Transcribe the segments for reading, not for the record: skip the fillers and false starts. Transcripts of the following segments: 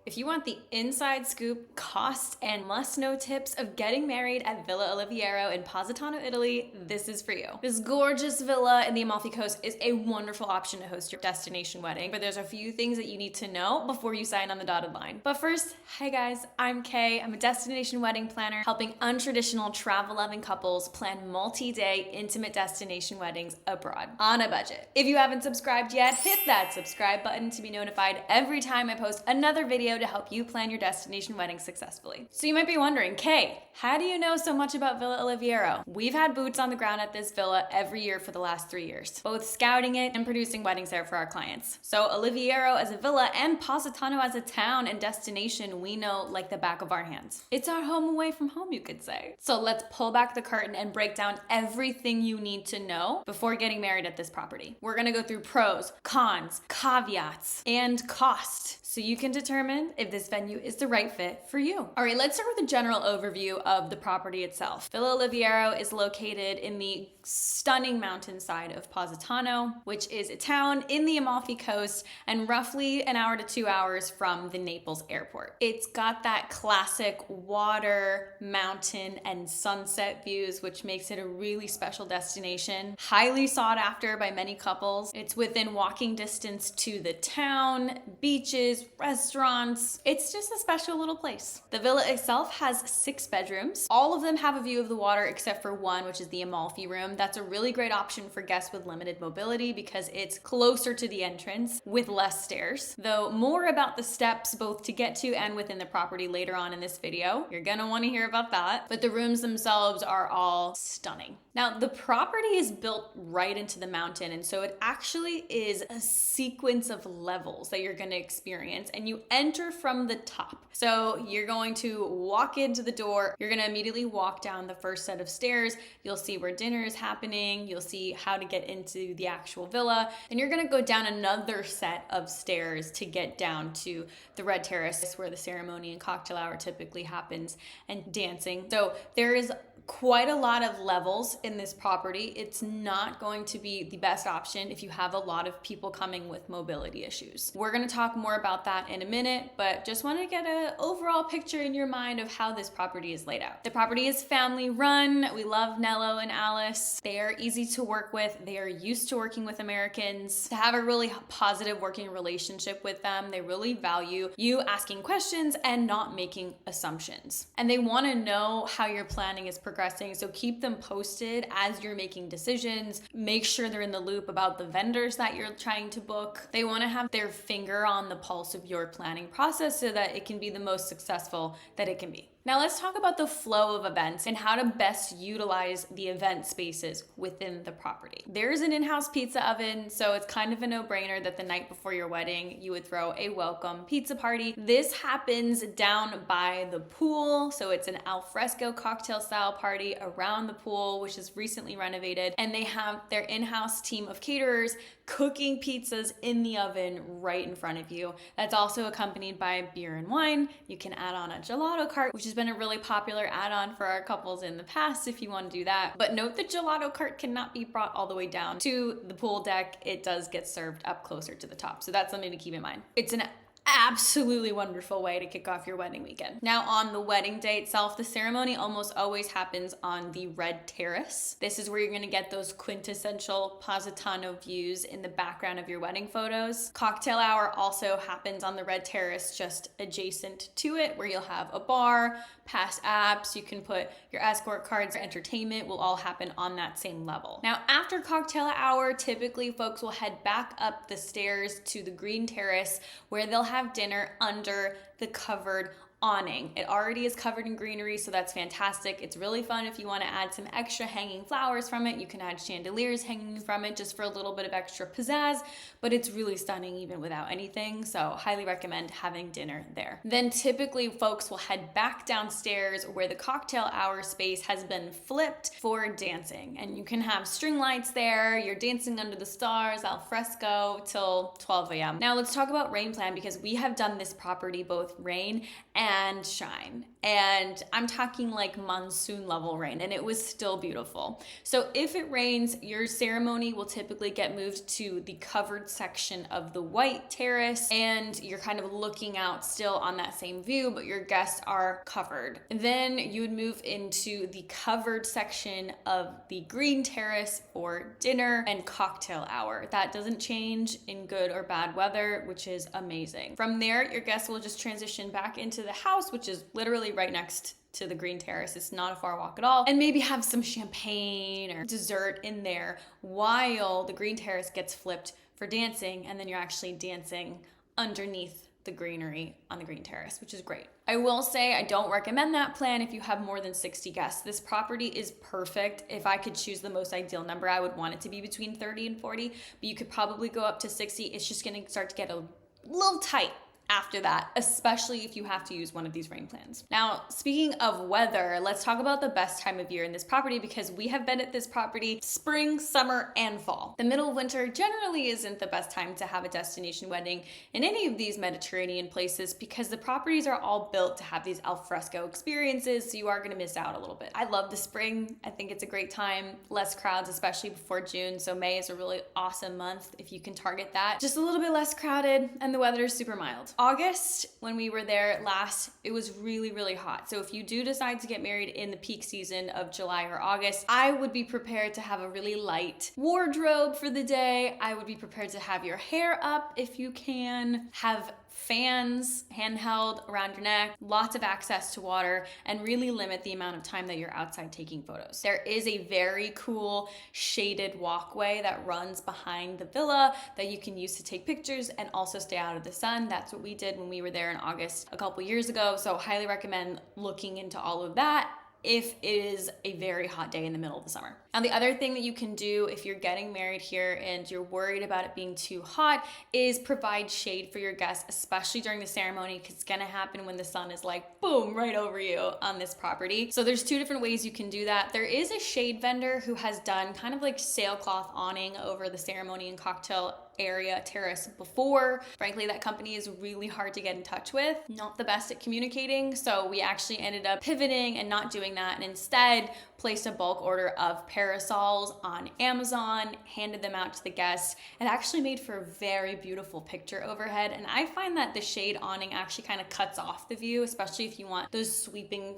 If you want the inside scoop, cost, and must-know tips of getting married at Villa Oliviero in Positano, Italy, this is for you. This gorgeous villa in the Amalfi Coast is a wonderful option to host your destination wedding, but there's a few things that you need to know before you sign on the dotted line. But first, hi guys, I'm Kay. I'm a destination wedding planner helping untraditional travel-loving couples plan multi-day intimate destination weddings abroad on a budget. If you haven't subscribed yet, hit that subscribe button to be notified every time I post another video to help you plan your destination wedding successfully. So you might be wondering, Kay, how do you know so much about Villa Oliviero? We've had boots on the ground at this villa every year for the last 3 years, both scouting it and producing weddings there for our clients. So Oliviero as a villa and Positano as a town and destination we know like the back of our hands. It's our home away from home, you could say. So let's pull back the curtain and break down everything you need to know before getting married at this property. We're gonna go through pros, cons, caveats, and cost, so you can determine if this venue is the right fit for you. All right, let's start with a general overview of the property itself. Villa Oliviero is located in the stunning mountainside of Positano, which is a town in the Amalfi Coast and roughly an hour to 2 hours from the Naples airport. It's got that classic water, mountain, and sunset views, which makes it a really special destination. Highly sought after by many couples. It's within walking distance to the town, beaches, restaurants. It's just a special little place. The villa itself has 6 bedrooms. All of them have a view of the water except for one, which is the Amalfi room. That's a really great option for guests with limited mobility because it's closer to the entrance with less stairs. Though more about the steps both to get to and within the property later on in this video. You're gonna want to hear about that. But the rooms themselves are all stunning. Now, the property is built right into the mountain, and so it actually is a sequence of levels that you're gonna experience, and you enter from the top. So you're going to walk into the door, you're gonna immediately walk down the first set of stairs, you'll see where dinner is happening, you'll see how to get into the actual villa, and you're gonna go down another set of stairs to get down to the red terrace where the ceremony and cocktail hour typically happens, and dancing. So there is quite a lot of levels in this property. It's not going to be the best option if you have a lot of people coming with mobility issues. We're going to talk more about that in a minute, but just want to get an overall picture in your mind of how this property is laid out. The property is family run. We love Nello and Alice. They are easy to work with. They are used to working with Americans. To have a really positive working relationship with them, they really value you asking questions and not making assumptions. And they want to know how your planning is progressing, so keep them posted as you're making decisions. Make sure they're in the loop about the vendors that you're trying to book. They want to have their finger on the pulse of your planning process so that it can be the most successful that it can be. Now let's talk about the flow of events and how to best utilize the event spaces within the property. There's an in-house pizza oven, so it's kind of a no-brainer that the night before your wedding, you would throw a welcome pizza party. This happens down by the pool, so it's an al fresco cocktail style party around the pool, which is recently renovated, and they have their in-house team of caterers cooking pizzas in the oven right in front of you. That's also accompanied by beer and wine. You can add on a gelato cart, which has been a really popular add-on for our couples in the past if you want to do that. But note the gelato cart cannot be brought all the way down to the pool deck. It does get served up closer to the top. So that's something to keep in mind. It's an absolutely wonderful way to kick off your wedding weekend. Now, on the wedding day itself, the ceremony almost always happens on the red terrace. This is where you're gonna get those quintessential Positano views in the background of your wedding photos. Cocktail hour also happens on the red terrace just adjacent to it, where you'll have a bar, past apps, you can put your escort cards, entertainment will all happen on that same level. Now, after cocktail hour, typically folks will head back up the stairs to the green terrace where they'll have dinner under the covered awning. It already is covered in greenery, so that's fantastic. It's really fun if you want to add some extra hanging flowers from it. You can add chandeliers hanging from it just for a little bit of extra pizzazz, but it's really stunning even without anything, so highly recommend having dinner there. Then typically folks will head back downstairs where the cocktail hour space has been flipped for dancing, and you can have string lights there. You're dancing under the stars al fresco till 12 a.m. Now let's talk about rain plan, because we have done this property both rain and and shine. And I'm talking like monsoon level rain, and it was still beautiful. So if it rains, your ceremony will typically get moved to the covered section of the white terrace, and you're kind of looking out still on that same view, but your guests are covered. And then you would move into the covered section of the green terrace for dinner and cocktail hour. That doesn't change in good or bad weather, which is amazing. From there, your guests will just transition back into the house, which is literally right next to the green terrace. It's not a far walk at all. And maybe have some champagne or dessert in there while the green terrace gets flipped for dancing, and then you're actually dancing underneath the greenery on the green terrace, which is great. I will say I don't recommend that plan if you have more than 60 guests. This property is perfect. If I could choose the most ideal number, I would want it to be between 30 and 40, but you could probably go up to 60. It's just gonna start to get a little tight after that, especially if you have to use one of these rain plans. Now, speaking of weather, let's talk about the best time of year in this property, because we have been at this property spring, summer, and fall. The middle of winter generally isn't the best time to have a destination wedding in any of these Mediterranean places, because the properties are all built to have these alfresco experiences, so you are gonna miss out a little bit. I love the spring. I think it's a great time. Less crowds, especially before June, so May is a really awesome month if you can target that. Just a little bit less crowded, and the weather is super mild. August, when we were there last, it was really, really hot. So if you do decide to get married in the peak season of July or August, I would be prepared to have a really light wardrobe for the day. I would be prepared to have your hair up if you can, have fans handheld around your neck, lots of access to water, and really limit the amount of time that you're outside taking photos. There is a very cool shaded walkway that runs behind the villa that you can use to take pictures and also stay out of the sun. That's what we did when we were there in August a couple years ago. So highly recommend looking into all of that if it is a very hot day in the middle of the summer. Now, the other thing that you can do if you're getting married here and you're worried about it being too hot is provide shade for your guests, especially during the ceremony, because it's gonna happen when the sun is like, boom, right over you on this property. So there's two different ways you can do that. There is a shade vendor who has done kind of like sailcloth awning over the ceremony and cocktail area terrace before. Frankly, that company is really hard to get in touch with, not the best at communicating. So we actually ended up pivoting and not doing that, and instead placed a bulk order of parasols on Amazon, handed them out to the guests. It actually made for a very beautiful picture overhead. And I find that the shade awning actually kind of cuts off the view, especially if you want those sweeping,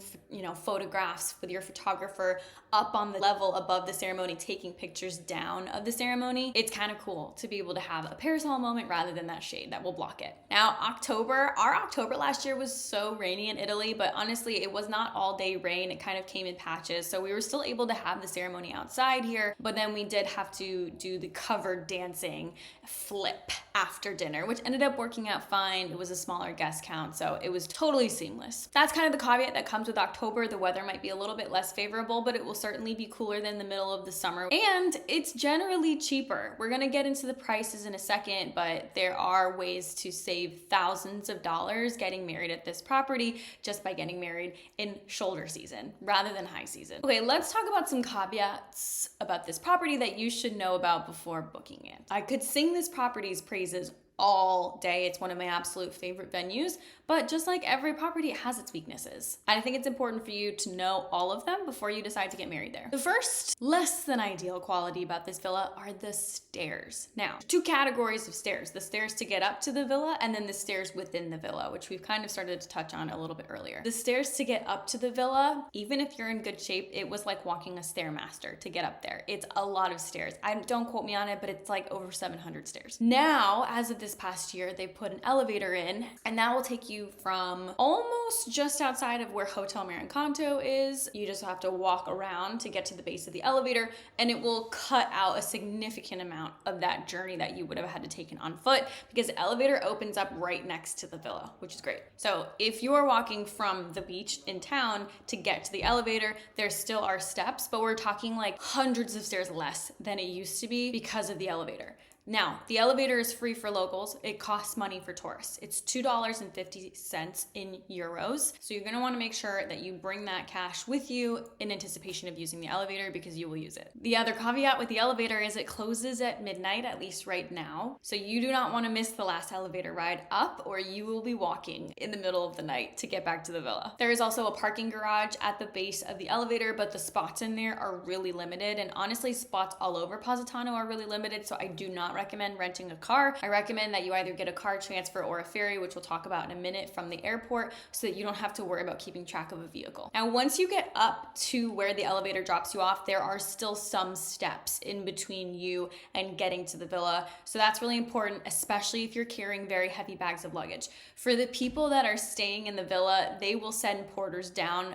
photographs with your photographer up on the level above the ceremony, taking pictures down of the ceremony. It's kind of cool to be able to have a parasol moment rather than that shade that will block it. Now, our October last year was so rainy in Italy, but honestly, it was not all day rain. It kind of came in patches. So we were still able to have the ceremony outside here, but then we did have to do the covered dancing flip after dinner, which ended up working out fine. It was a smaller guest count, so it was totally seamless. That's kind of the caveat that comes with October. The weather might be a little bit less favorable, but it will certainly be cooler than the middle of the summer, and it's generally cheaper. We're gonna get into the prices in a second, but there are ways to save thousands of dollars getting married at this property just by getting married in shoulder season rather than high season. Okay, let's talk about some caveats about this property that you should know about before booking it. I could sing this property's praises all day. It's one of my absolute favorite venues, but just like every property, it has its weaknesses. And I think it's important for you to know all of them before you decide to get married there. The first less than ideal quality about this villa are the stairs. Now, two categories of stairs: the stairs to get up to the villa and then the stairs within the villa, which we've kind of started to touch on a little bit earlier. The stairs to get up to the villa, even if you're in good shape, it was like walking a Stairmaster to get up there. It's a lot of stairs. Don't quote me on it, but it's like over 700 stairs. Now, as of this past year, they put an elevator in, and that will take you from almost just outside of where Hotel Marancanto is. You just have to walk around to get to the base of the elevator, and it will cut out a significant amount of that journey that you would have had to take on foot, because the elevator opens up right next to the villa, which is great. So if you are walking from the beach in town to get to the elevator, there still are steps, but we're talking like hundreds of stairs less than it used to be because of the elevator. Now, the elevator is free for locals. It costs money for tourists. It's $2.50 in euros. So you're gonna wanna make sure that you bring that cash with you in anticipation of using the elevator because you will use it. The other caveat with the elevator is it closes at midnight, at least right now. So you do not wanna miss the last elevator ride up, or you will be walking in the middle of the night to get back to the villa. There is also a parking garage at the base of the elevator, but the spots in there are really limited. And honestly, spots all over Positano are really limited. So I do not recommend renting a car. I recommend that you either get a car transfer or a ferry, which we'll talk about in a minute, from the airport, so that you don't have to worry about keeping track of a vehicle. Now, once you get up to where the elevator drops you off, there are still some steps in between you and getting to the villa. So that's really important, especially if you're carrying very heavy bags of luggage. For the people that are staying in the villa, they will send porters down,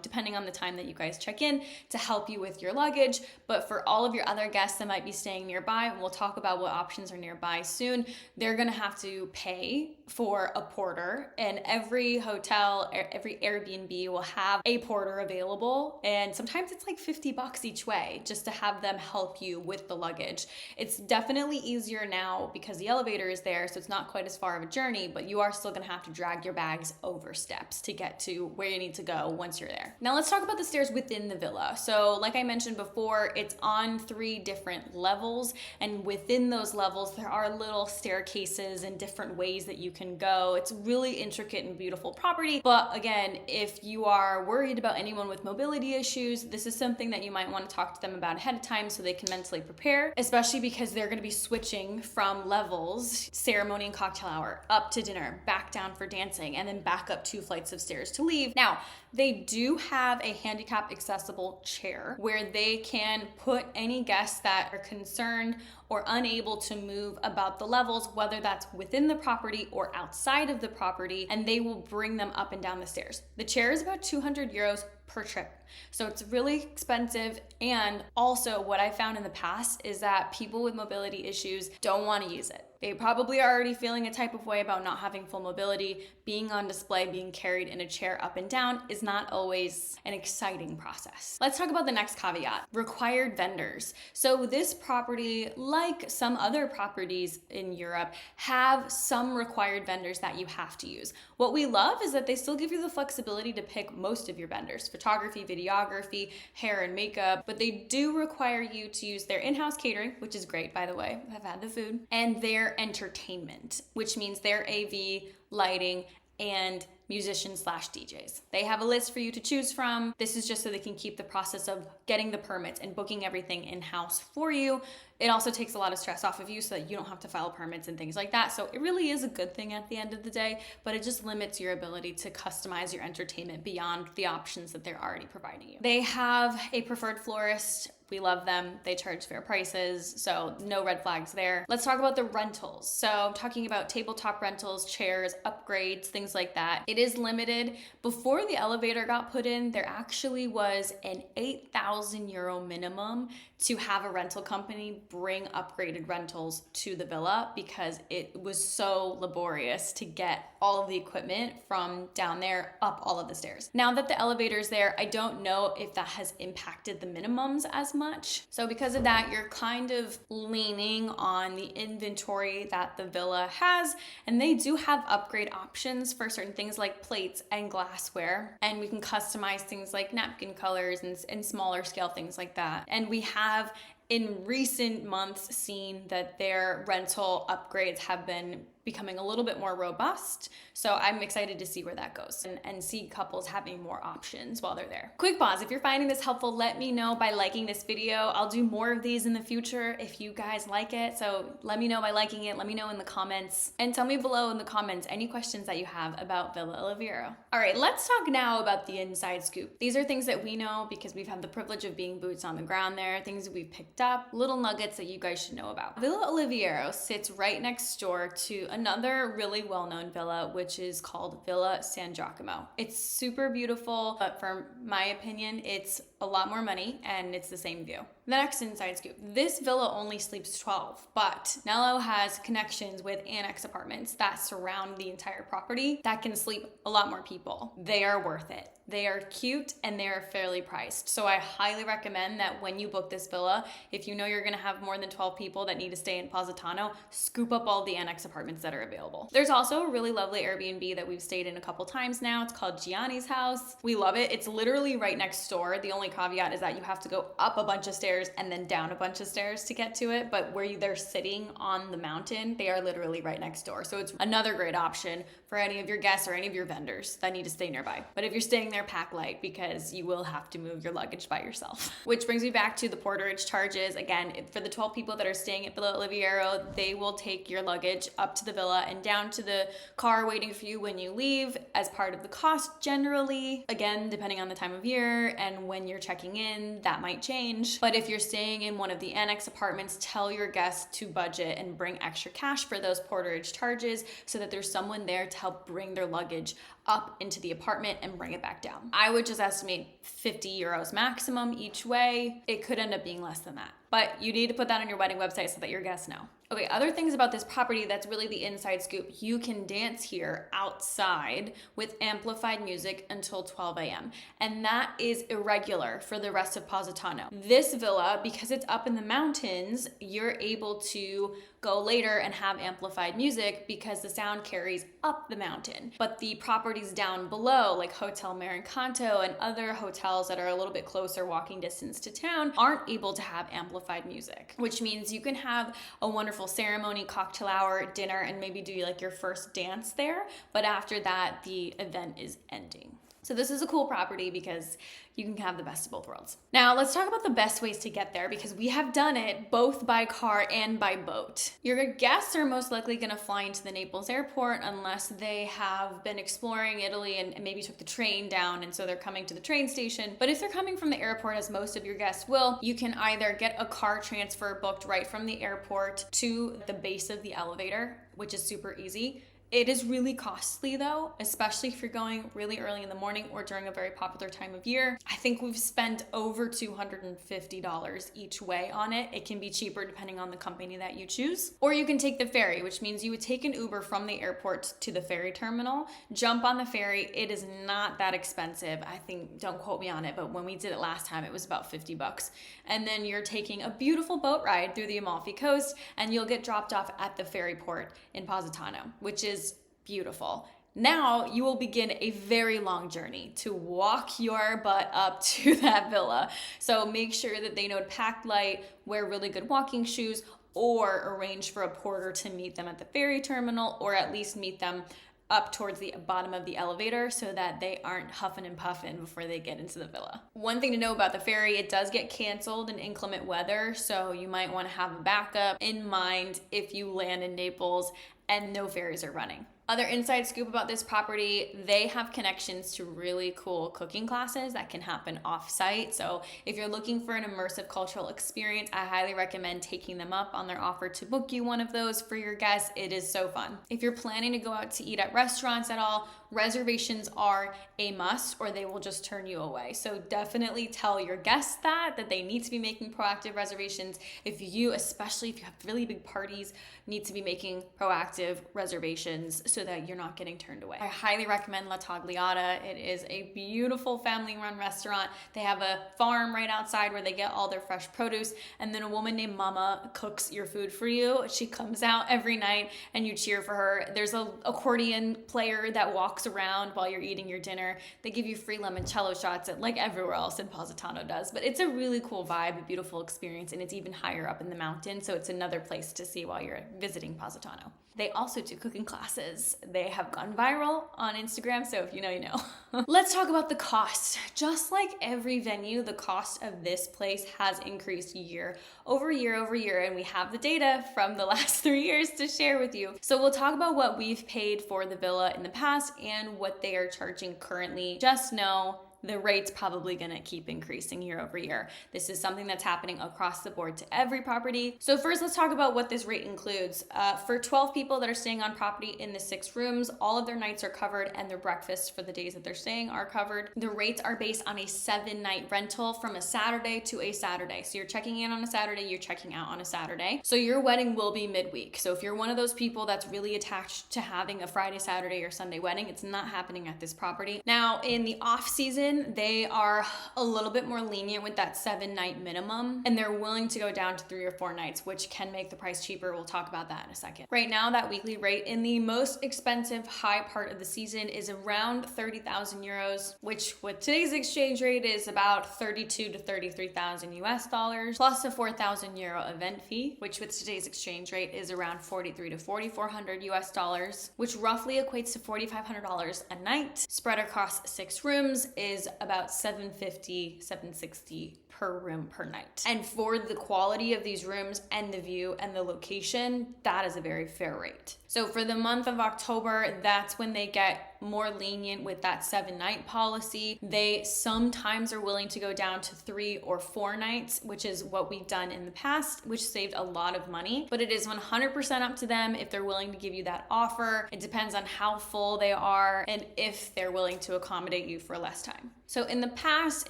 depending on the time that you guys check in, to help you with your luggage. But for all of your other guests that might be staying nearby, and we'll talk about what options are nearby soon, they're gonna have to pay for a porter. And every hotel, every Airbnb will have a porter available. And sometimes it's like $50 each way just to have them help you with the luggage. It's definitely easier now because the elevator is there, so it's not quite as far of a journey, but you are still gonna have to drag your bags over steps to get to where you need to go once you're there. Now let's talk about the stairs within the villa. So like I mentioned before, it's on 3 different levels, and within those levels, there are little staircases and different ways that you can go. It's really intricate and beautiful property. But again, if you are worried about anyone with mobility issues, this is something that you might want to talk to them about ahead of time so they can mentally prepare, especially because they're going to be switching from levels, ceremony and cocktail hour, up to dinner, back down for dancing, and then back up 2 flights of stairs to leave. Now, they do have a handicap accessible chair where they can put any guests that are concerned or unable to move about the levels, whether that's within the property or outside of the property, and they will bring them up and down the stairs. The chair is about 200 euros per trip. So it's really expensive. And also what I found in the past is that people with mobility issues don't want to use it. They probably are already feeling a type of way about not having full mobility. Being on display, being carried in a chair up and down is not always an exciting process. Let's talk about the next caveat, required vendors. So this property, like some other properties in Europe, have some required vendors that you have to use. What we love is that they still give you the flexibility to pick most of your vendors, photography, videography, hair and makeup, but they do require you to use their in-house catering, which is great, by the way. I've had the food, and their entertainment, which means their AV, lighting, and musicians/DJs. They have a list for you to choose from. This is just so they can keep the process of getting the permits and booking everything in-house for you. It also takes a lot of stress off of you so that you don't have to file permits and things like that. So it really is a good thing at the end of the day, but it just limits your ability to customize your entertainment beyond the options that they're already providing you. They have a preferred florist. We love them. They charge fair prices, so no red flags there. Let's talk about the rentals. So I'm talking about tabletop rentals, chairs, upgrades, things like that. It is limited. Before the elevator got put in, there actually was an 8,000 euro minimum to have a rental company bring upgraded rentals to the villa because it was so laborious to get all of the equipment from down there up all of the stairs. Now that the elevator's there, I don't know if that has impacted the minimums as much. So because of that, you're kind of leaning on the inventory that the villa has, and they do have upgrade options for certain things like plates and glassware, and we can customize things like napkin colors and smaller scale things like that. And we have in recent months seen that their rental upgrades have been becoming a little bit more robust. So I'm excited to see where that goes and see couples having more options while they're there. Quick pause. If you're finding this helpful, let me know by liking this video. I'll do more of these in the future if you guys like it. So let me know by liking it. Let me know in the comments and tell me below in the comments any questions that you have about Villa Oliviero. All right, let's talk now about the inside scoop. These are things that we know because we've had the privilege of being boots on the ground there, things that we've picked up, little nuggets that you guys should know about. Villa Oliviero sits right next door to another really well-known villa, which is called Villa San Giacomo. It's super beautiful, but for my opinion, it's a lot more money and it's the same view. The next inside scoop. This villa only sleeps 12, but Nello has connections with annex apartments that surround the entire property that can sleep a lot more people. They are worth it. They are cute and they are fairly priced. So I highly recommend that when you book this villa, if you know you're gonna have more than 12 people that need to stay in Positano, scoop up all the annex apartments that are available. There's also a really lovely Airbnb that we've stayed in a couple times now. It's called Gianni's house. We love it. It's literally right next door. The only caveat is that you have to go up a bunch of stairs and then down a bunch of stairs to get to it. But where they're sitting on the mountain, they are literally right next door. So it's another great option for any of your guests or any of your vendors that need to stay nearby. But if you're staying there, pack light because you will have to move your luggage by yourself. Which brings me back to the porterage charges. Again, for the 12 people that are staying at Villa Oliviero, they will take your luggage up to the villa and down to the car waiting for you when you leave as part of the cost generally. Again, depending on the time of year and when you're checking in, that might change. But if you're staying in one of the annex apartments, tell your guests to budget and bring extra cash for those porterage charges so that there's someone there to help bring their luggage up into the apartment and bring it back down. I would just estimate 50 euros maximum each way. It could end up being less than that, but you need to put that on your wedding website so that your guests know. Okay, other things about this property that's really the inside scoop. You can dance here outside with amplified music until 12 a.m. And that is irregular for the rest of Positano. This villa, because it's up in the mountains, you're able to go later and have amplified music because the sound carries up the mountain. But the properties down below, like Hotel Marincanto and other hotels that are a little bit closer walking distance to town, aren't able to have amplified music, which means you can have a wonderful ceremony, cocktail hour, dinner, and maybe do like your first dance there. But after that, the event is ending. So this is a cool property because you can have the best of both worlds. Now let's talk about the best ways to get there because we have done it both by car and by boat. Your guests are most likely gonna fly into the Naples airport unless they have been exploring Italy and maybe took the train down and so they're coming to the train station. But if they're coming from the airport, as most of your guests will, you can either get a car transfer booked right from the airport to the base of the elevator, which is super easy. It is really costly though, especially if you're going really early in the morning or during a very popular time of year. I think we've spent over $250 each way on it. It can be cheaper depending on the company that you choose. Or you can take the ferry, which means you would take an Uber from the airport to the ferry terminal, jump on the ferry. It is not that expensive. I think, don't quote me on it, but when we did it last time, it was about 50 bucks. And then you're taking a beautiful boat ride through the Amalfi Coast and you'll get dropped off at the ferry port in Positano, which is beautiful. Now you will begin a very long journey to walk your butt up to that villa. So make sure that they know to pack light, wear really good walking shoes, or arrange for a porter to meet them at the ferry terminal, or at least meet them up towards the bottom of the elevator so that they aren't huffing and puffing before they get into the villa. One thing to know about the ferry, it does get canceled in inclement weather, so you might want to have a backup in mind if you land in Naples and no ferries are running. Other inside scoop about this property, they have connections to really cool cooking classes that can happen off-site. So if you're looking for an immersive cultural experience, I highly recommend taking them up on their offer to book you one of those for your guests. It is so fun. If you're planning to go out to eat at restaurants at all, reservations are a must or they will just turn you away. So definitely tell your guests that they need to be making proactive reservations. Especially if you have really big parties, need to be making proactive reservations so that you're not getting turned away. I highly recommend La Tagliata. It is a beautiful family-run restaurant. They have a farm right outside where they get all their fresh produce, and then a woman named Mama cooks your food for you. She comes out every night and you cheer for her. There's an accordion player that walks around while you're eating your dinner. They give you free limoncello shots like everywhere else in Positano does, but it's a really cool vibe, a beautiful experience, and it's even higher up in the mountain, so it's another place to see while you're visiting Positano. They also do cooking classes. They have gone viral on Instagram, so if you know, you know. Let's talk about the cost. Just like every venue, the cost of this place has increased year over year over year, and we have the data from the last 3 years to share with you. So we'll talk about what we've paid for the villa in the past and what they are charging currently. Just know the rate's probably gonna keep increasing year over year. This is something that's happening across the board to every property. So first, let's talk about what this rate includes. For 12 people that are staying on property in the 6 rooms, all of their nights are covered and their breakfasts for the days that they're staying are covered. The rates are based on a 7-night rental from a Saturday to a Saturday. So you're checking in on a Saturday, you're checking out on a Saturday. So your wedding will be midweek. So if you're one of those people that's really attached to having a Friday, Saturday, or Sunday wedding, it's not happening at this property. Now, in the off season, they are a little bit more lenient with that 7-night minimum, and they're willing to go down to 3 or 4 nights, which can make the price cheaper. We'll talk about that in a second. Right now, that weekly rate in the most expensive high part of the season is around 30,000 euros, which with today's exchange rate is about 32 to 33,000 US dollars, plus a 4,000 euro event fee, which with today's exchange rate is around 43 to 4,400 US dollars, which roughly equates to $4,500 a night. Spread across 6 rooms is about $750, $760 per room per night. And for the quality of these rooms and the view and the location, that is a very fair rate. So for the month of October, that's when they get more lenient with that 7-night policy. They sometimes are willing to go down to 3 or 4 nights, which is what we've done in the past, which saved a lot of money. But it is 100% up to them if they're willing to give you that offer. It depends on how full they are and if they're willing to accommodate you for less time. So in the past,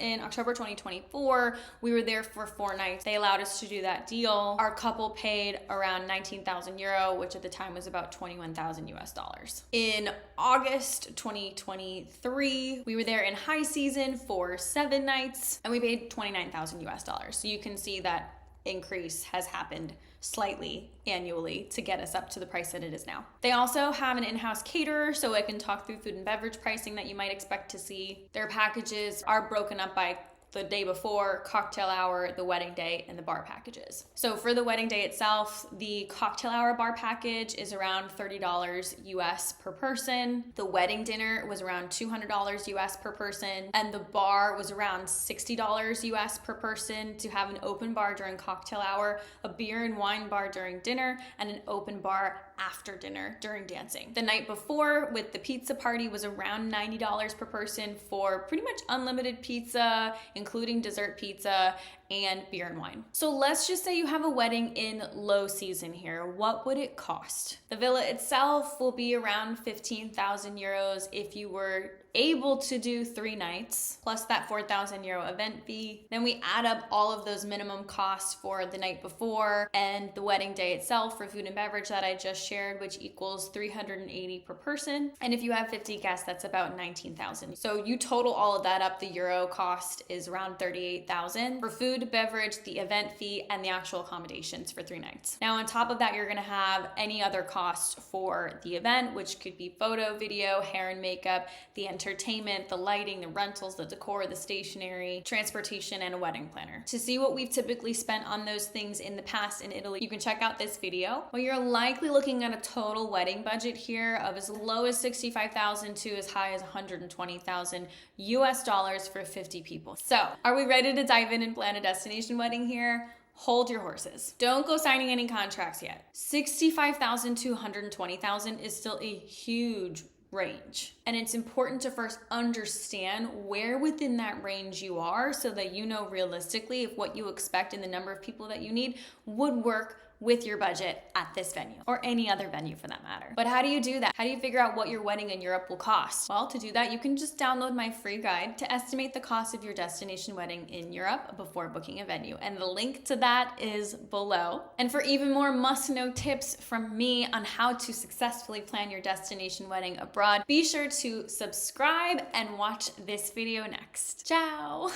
in October 2024, we were there for 4 nights. They allowed us to do that deal. Our couple paid around 19,000 euro, which at the time was about 21,000 US dollars. In August 2023, we were there in high season for 7 nights and we paid 29,000 US dollars. So you can see that increase has happened slightly annually to get us up to the price that it is now. They also have an in-house caterer, so I can talk through food and beverage pricing that you might expect to see. Their packages are broken up by the day before, cocktail hour, the wedding day, and the bar packages. So for the wedding day itself, the cocktail hour bar package is around $30 US per person. The wedding dinner was around $200 US per person, and the bar was around $60 US per person to have an open bar during cocktail hour, a beer and wine bar during dinner, and an open bar after dinner during dancing. The night before with the pizza party was around $90 per person for pretty much unlimited pizza, including dessert pizza and beer and wine. So let's just say you have a wedding in low season here. What would it cost? The villa itself will be around 15,000 euros if you were able to do 3 nights, plus that 4,000 euro event fee. Then we add up all of those minimum costs for the night before and the wedding day itself for food and beverage that I just shared, which equals 380 per person. And if you have 50 guests, that's about 19,000. So you total all of that up, the euro cost is around 38,000 for food, beverage, the event fee, and the actual accommodations for 3 nights. Now on top of that, you're gonna have any other costs for the event, which could be photo, video, hair and makeup, the entertainment, the lighting, the rentals, the decor, the stationery, transportation, and a wedding planner. To see what we've typically spent on those things in the past in Italy, you can check out this video. Well, you're likely looking at a total wedding budget here of as low as 65,000 to as high as 120,000 US dollars for 50 people. So, are we ready to dive in and plan a destination wedding here? Hold your horses. Don't go signing any contracts yet. 65,000 to 120,000 is still a huge range. And it's important to first understand where within that range you are so that you know realistically if what you expect and the number of people that you need would work with your budget at this venue or any other venue for that matter. But how do you do that? How do you figure out what your wedding in Europe will cost? Well, to do that, you can just download my free guide to estimate the cost of your destination wedding in Europe before booking a venue. And the link to that is below. And for even more must-know tips from me on how to successfully plan your destination wedding abroad, be sure to subscribe and watch this video next. Ciao!